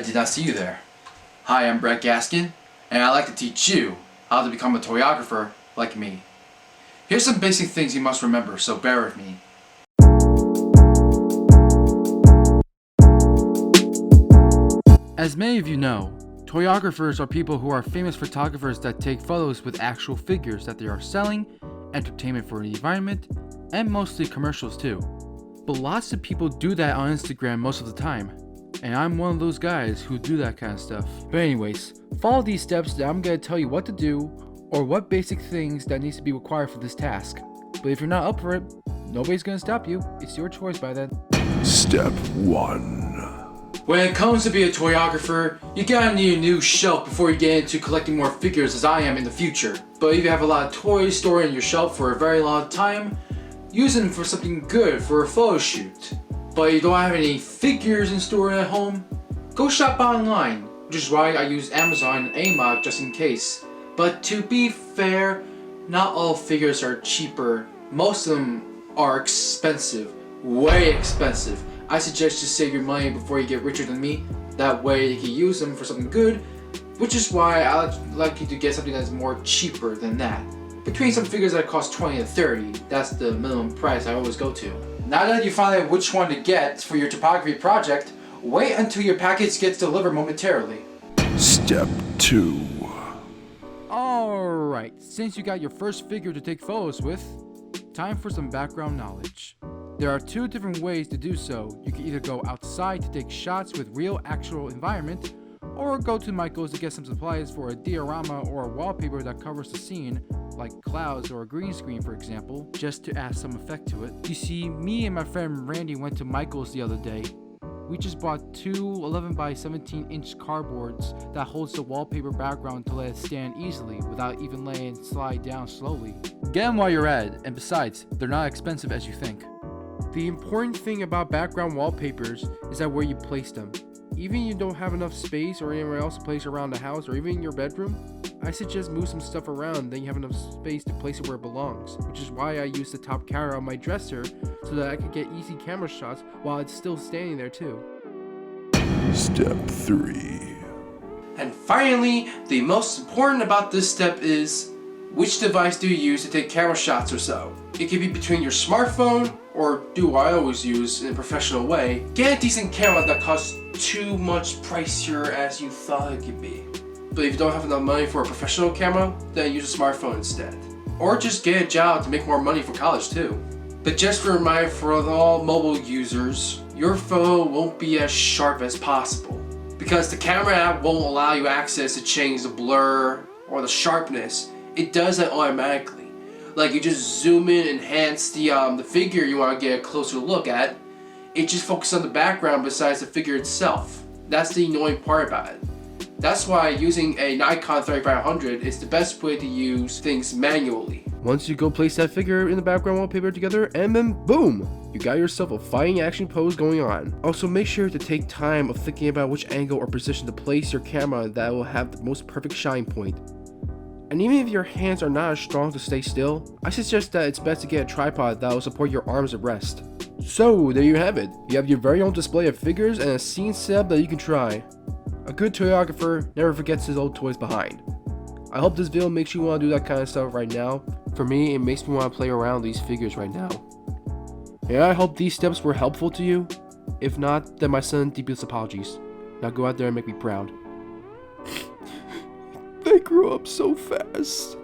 did not see you there. Hi, I'm Brett Gaskin, and I'd like to teach you how to become a toyographer like me. Here's some basic things you must remember, so bear with me. As many of you know, toyographers are people who are famous photographers that take photos with actual figures that they are selling, entertainment for the environment, and mostly commercials too. But lots of people do that on Instagram most of the time, and I'm one of those guys who do that kind of stuff. But anyways, follow these steps that I'm going to tell you what to do, or what basic things that needs to be required for this task. But if you're not up for it, nobody's going to stop you. It's your choice by then. Step 1. When it comes to be a toyographer, you gotta need a new shelf before you get into collecting more figures as I am in the future. But if you have a lot of toys stored in your shelf for a very long time, use them for something good for a photo shoot. But if you don't have any figures in store at home, go shop online, which is why I use Amazon and AMOG just in case. But to be fair, not all figures are cheaper. Most of them are expensive, way expensive. I suggest you save your money before you get richer than me. That way you can use them for something good, which is why I like you to get something that's more cheaper than that. Between some figures that cost 20 to 30, that's the minimum price I always go to. Now that you find out which one to get for your topography project, wait until your package gets delivered momentarily. Step 2. Alright, since you got your first figure to take photos with, time for some background knowledge. There are two different ways to do so. You can either go outside to take shots with real actual environment, or go to Michael's to get some supplies for a diorama or a wallpaper that covers the scene, like clouds or a green screen for example, just to add some effect to it. You see, me and my friend Randy went to Michael's the other day. We just bought two 11 by 17 inch cardboards that holds the wallpaper background to let it stand easily without even letting it slide down slowly. Get them while you're at it, and besides, they're not expensive as you think. The important thing about background wallpapers is that where you place them. Even if you don't have enough space or anywhere else to place around the house or even in your bedroom, I suggest move some stuff around, then you have enough space to place it where it belongs, which is why I use the top camera on my dresser so that I could get easy camera shots while it's still standing there too. Step 3. And finally, the most important about this step is, which device do you use to take camera shots or so? It could be between your smartphone, or do what I always use in a professional way, get a decent camera that costs too much pricier as you thought it could be. But if you don't have enough money for a professional camera, then use a smartphone instead. Or just get a job to make more money for college too. But just a reminder for all mobile users, your photo won't be as sharp as possible, because the camera app won't allow you access to change the blur or the sharpness. It does that automatically. Like you just zoom in, enhance the figure you want to get a closer look at. It just focuses on the background besides the figure itself. That's the annoying part about it. That's why using a Nikon 3500 is the best way to use things manually. Once you go place that figure in the background wallpaper together, and then boom! You got yourself a fighting action pose going on. Also make sure to take time of thinking about which angle or position to place your camera that will have the most perfect shine point. And even if your hands are not as strong to stay still, I suggest that it's best to get a tripod that will support your arms at rest. So there you have it. You have your very own display of figures and a scene setup that you can try. A good toyographer never forgets his old toys behind. I hope this video makes you want to do that kind of stuff right now. For me, it makes me want to play around with these figures right now. And I hope these steps were helpful to you. If not, then my son deepest apologies. Now go out there and make me proud. They grew up so fast.